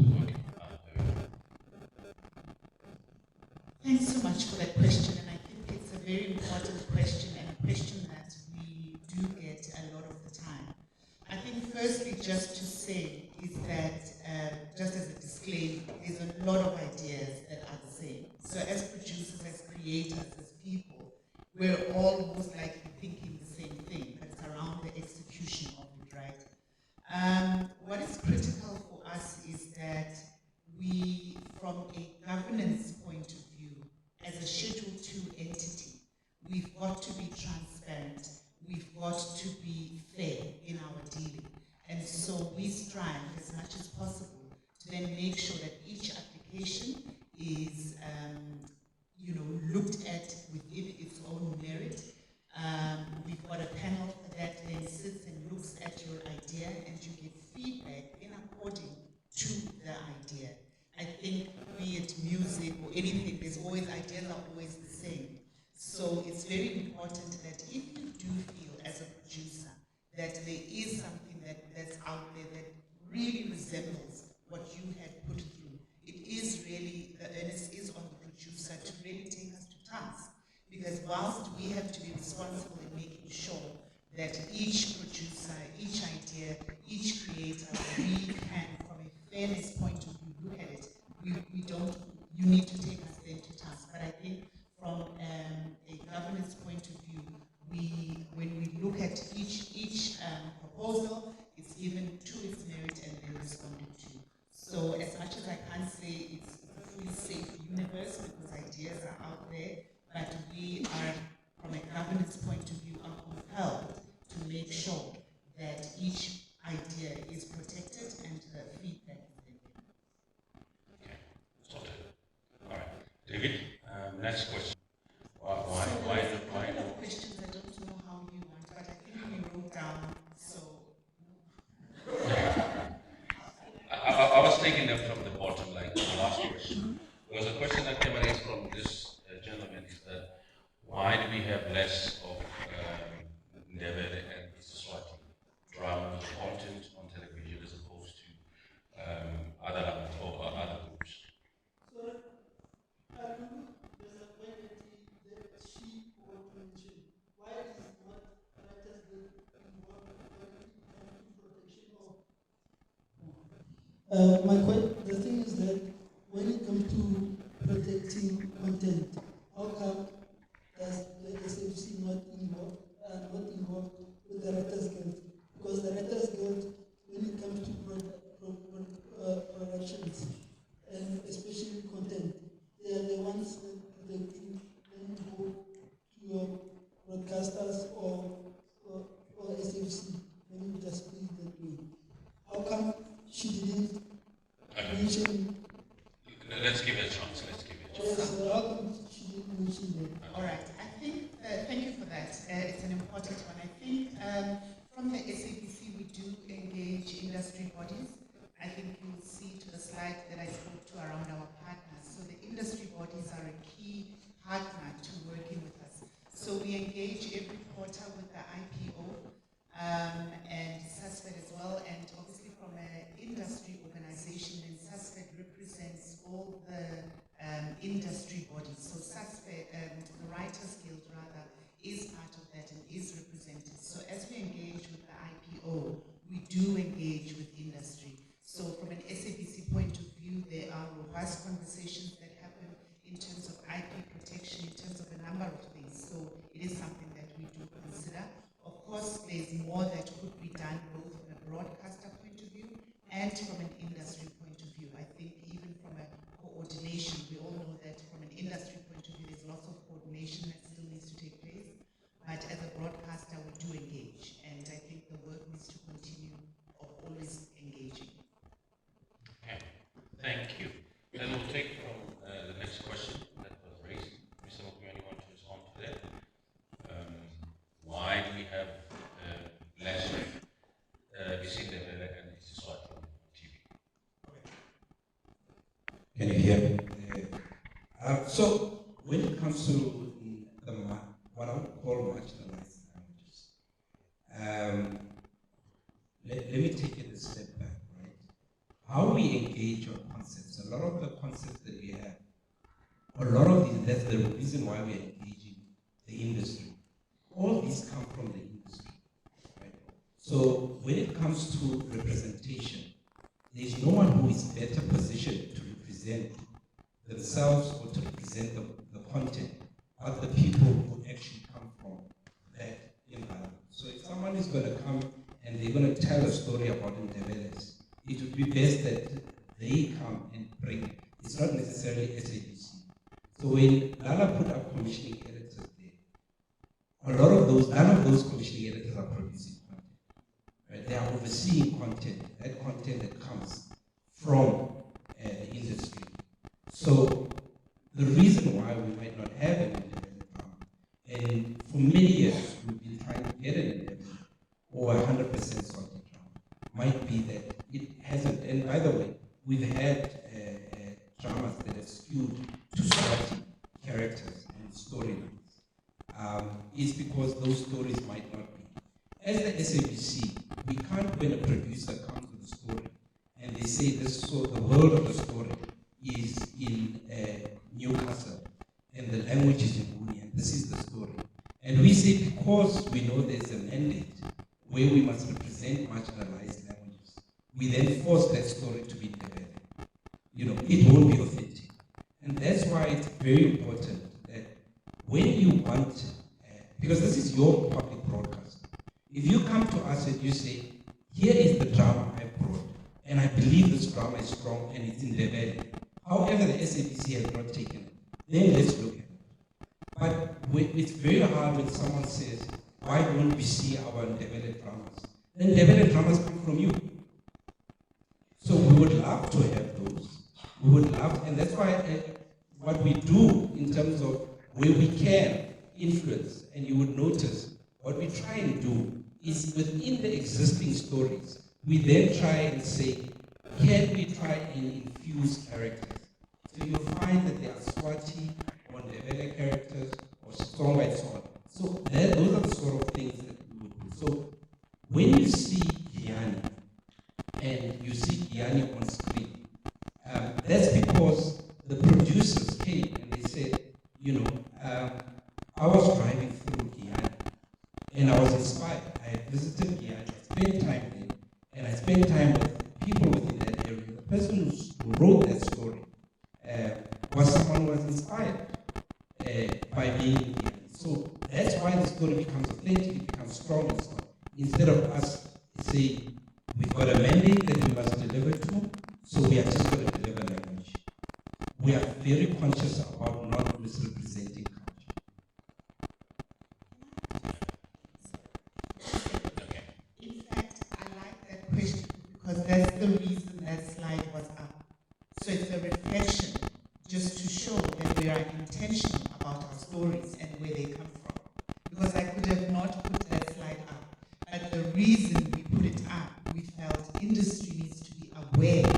Okay. Thanks so much for that question, and I think it's a very important question and a question that we do get a lot of the time. I think firstly, just to say is that, just as a disclaimer, there's a lot of ideas that are the same. So as producers, as creators, as people, we're all most likely thinking the same thing, but it's around the execution of it, right? What is critical for us is that we, from a governance point of view, as a Schedule 2 entity, we've got to be transparent. We've got to be fair in our dealing. And so we strive as much as possible to then make sure that each application is looked at within its own merit. We've got a panel that then sits and looks at your idea, and you get feedback in according to the idea. I think, be it music or anything, there's always, ideas are always the same. So it's very important that if you do feel as a producer that there is something that's out there that really resembles what you had put through, it is really, the onus is on the producer to really take us to task. Because whilst we have to be responsible in making sure that each producer, each idea, each creator, we can, from a fairness point of view, look at it, we don't, you need to take us then to task. But I think from a governance point of view, when we look at each proposal, it's given to its merit and then responded to. So as much as I can't say it's a fully safe universe because ideas are out there, but we are, from a governance point of view, are compelled to make sure that each idea is protected and the feedback is given. Okay, sorted. All right, David. Next question. Why? A couple of questions. I don't know how you want, but I think we wrote down. So. I was taking them from the bottom, like the last question. There was a question that came raised from this gentleman is that why do we have less of Ndebele and Isiswati drama content on television as opposed to other languages or other groups? So, there's a point that she mentioned. Why is not writers get involved when it comes to protection of? The thing is that when it comes to protecting content, how come does the SABC not involved with the Writers Guild? Because the Writers Guild, when it comes to productions, and especially content, they are the ones protecting when you go to your broadcasters or SABC, when you just speak that way. How come she didn't mention? Let's give it a chance. Yes, how come she didn't mention that? All right. I think, thank you for that. It's an important one. I think from the SABC, we do engage industry bodies. I think you'll see to the slide that I spoke to around our partners. So the industry bodies are a key partner to working with us. So we engage every quarter with the IPO and SASFED as well. And obviously from an industry organization, and SASFED represents all the industry bodies. So SASFED, the Writers Guild rather, is part of that and is represented. So as we engage with the IPO, we do engage with industry. So from an SABC point of view, there are robust conversations that happen in terms of IP protection, in terms of a number of things. So it is something that we do consider. Of course, there's more that could be done both from a broadcaster point of view and from an industry point of view. I think even from a coordination, we all know that from an industry point of view, there's lots of coordination that still needs to take place. But as a broadcaster, we do engage. And I think the work needs to continue of always engaging. Okay, thank you. Then we'll take from the next question that was raised. Mr. Mokumi, you want to respond to that? Why do we have less Ndebele and Isiswati on TV? Can you hear me? So when it comes to what I would call marginalized languages, let me take it a step back, right? how we engage on concepts. A lot of the concepts that we have, a lot of these, that's the reason why we are engaging the industry. All these come from the industry, right? So when it comes to representation, there's no one who is better positioned to represent themselves or to represent the content, but the people who actually come from that environment. So if someone is going to come and they're going to tell a story about Ndebele's, it would be best that they come and bring it. It's not necessarily SABC. So when Lala put up commissioning editors there, none of those commissioning editors are producing content. Right? They are overseeing content, that content that comes from the industry. So the reason why we might not have an independent drama, and for many years we've been trying to get an independent or 100% sorted drama, might be that it hasn't. And by the way, we've had dramas that have skewed to sorting characters and storylines. It's because those stories might not be. As the SABC, we can't, when a producer comes with a story and they say this, so the world of the story is in Newcastle and the language is in Boone, and this is the story. And we say because we know there's a mandate where we must represent marginalized languages, we then force that story to be developed. It won't be authentic. And that's why it's very important that when you want, because this is your public broadcast, if you come to us and you say, here is the drama I brought, and I believe this drama is strong and it's in the valley. However, the SABC has not taken it, then let's look at it. But it's very hard when someone says, why don't we see our developed dramas? Then developed dramas come from you. So we would love to have those. We would love, and that's why what we do in terms of where we can influence, and you would notice what we try and do is within the existing stories, we then try and say, can we try and infuse characters? So you'll find that there are Swati or Ndebele characters or Songa and so on. So those are the sort of things that we would do. So when you see Giyani and you see Giyani on screen, that's because the producers came and they said, I was driving through Giyani and I was inspired. I had visited Giyani, I spent time there, and I spent time with people within that area. The person who wrote that story was someone who was inspired by being in Giyani. So that's why the story becomes authentic, it becomes strong and so on. Instead of us saying, we've got a mandate that we must deliver to, so we are just going to deliver language. We are very conscious about not misrepresenting culture. In fact, I like that question because that's the reason that slide was up. So it's a reflection just to show that we are intentional about our stories and where they come from. Because I could have not put that slide up, but the reason we put it up, we felt industry needs to be aware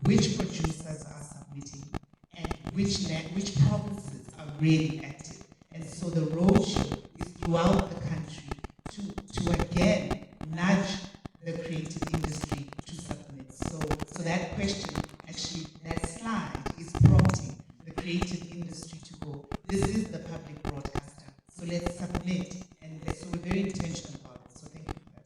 which producers are submitting and which provinces are really active. And so the roadshow is throughout the country to again nudge the creative industry to submit. So that question, actually, that slide is prompting the creative industry to go, this is the public broadcaster, so let's submit. And so we're very intentional about it. So thank you for that.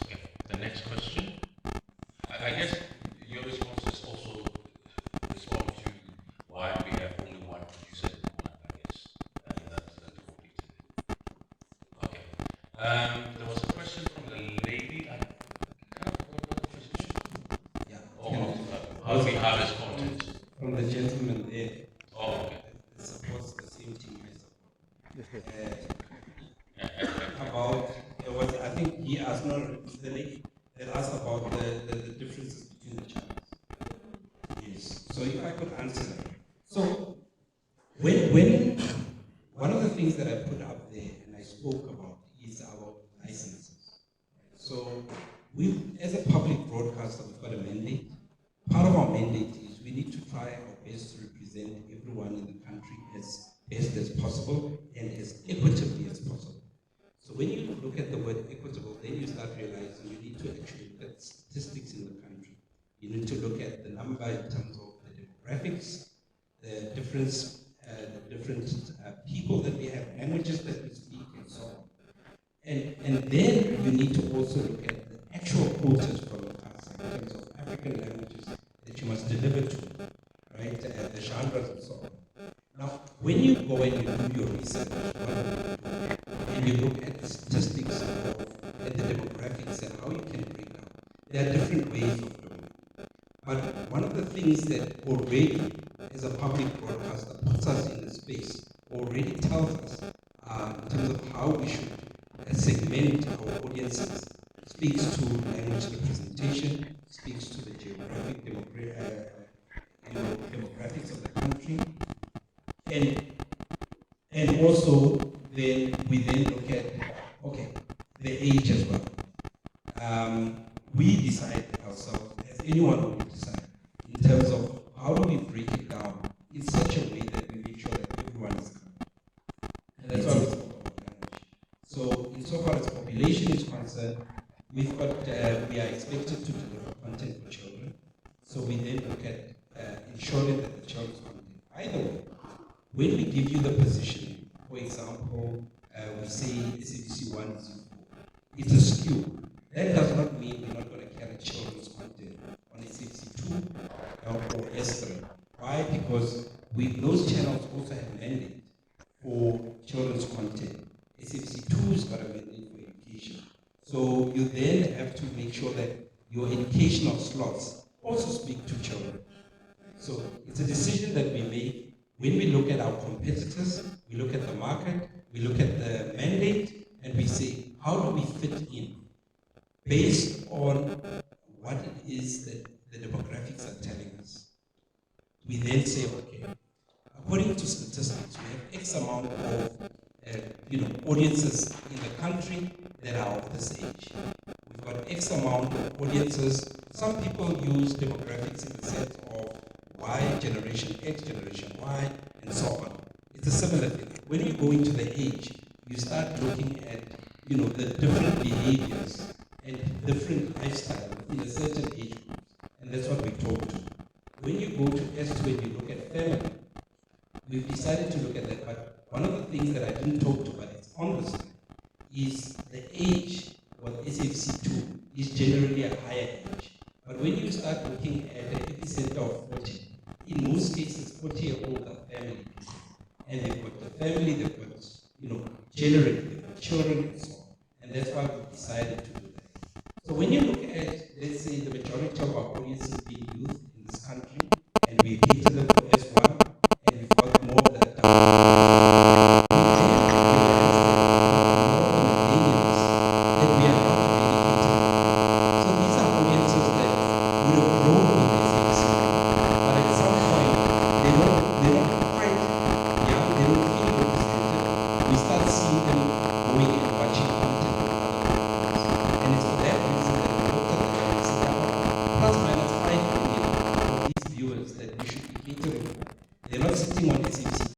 Okay, the next question. I guess your response is also respond to why we have only one producer in Poland, I guess. And that's completed. Okay. There was a question from the lady. I kind of forgot what the question. Yeah. How do we harvest content? From the gentleman there. Oh, okay. It supports the same team I support. I think he asked, no, the lady that asked about the differences between the channels. Yes. So if I could answer that. So when one of the things that I put up there and I spoke about is our licenses. So we, as a public broadcaster, we've got a mandate. Part of our mandate is we need to try our best to represent everyone in the country as best as possible and as equitably as possible. So when you look at the word equitable, then you start realizing you need to actually look at statistics in the country. You need to look at the number in terms of the demographics, the different people that we have, languages that we speak, and so on. And then you need to also look at the actual quotas from us in terms of African languages that you must deliver to, right? The genres and so on. Now, when you go and you do your research, and you look at the statistics and the demographics and how you can break down, there are different ways of doing it. But one of the things that already, as a public broadcaster, puts us in the space, already tells us in terms of how we should segment our audiences, speaks to language representation, speaks to the geographic demographics of the country, and also then we then look at the age as well. We decide ourselves, as anyone would decide, in terms of how do we break it down in such a way that we make sure that everyone is covered. And that's why we spoke about language. So insofar as population is concerned, we are expected to deliver content for children. So we then look at ensuring that the children's content. Either way, when we give you the positioning, for example, we say SABC 1 is 4, it's a skew. That does not mean we're not going to carry children's content on SABC 2 or S3. Why? Because those channels also have mandate for children's content. SABC 2 has got a mandate for education. So you then have to make sure that your educational slots also speak to children. So it's a decision that we make when we look at our competitors, we look at the market, we look at the mandate, and we say, how do we fit in based on what it is that the demographics are telling us. We then say, okay, according to statistics, we have X amount of audiences in the country that are of this age. We've got X amount of audiences. Some people use demographics in the sense of Y, generation X, generation Y, and so on. It's a similar thing. When you go into the age, you start looking at the different behaviors and different lifestyle within a certain age group. And that's what we talk to. When you go to S2 and you look at family, we've decided to look at that. But one of the things that I didn't talk to, but it's on the slide, is the age with SFC2 is generally a higher age. But when you start looking at an epicenter of 40, in most cases 40-year-old are family people. And they've got the family, they've got, generally, they've got children and so on. And that's why we decided to do that. So when you look at, let's say, the majority of our audiences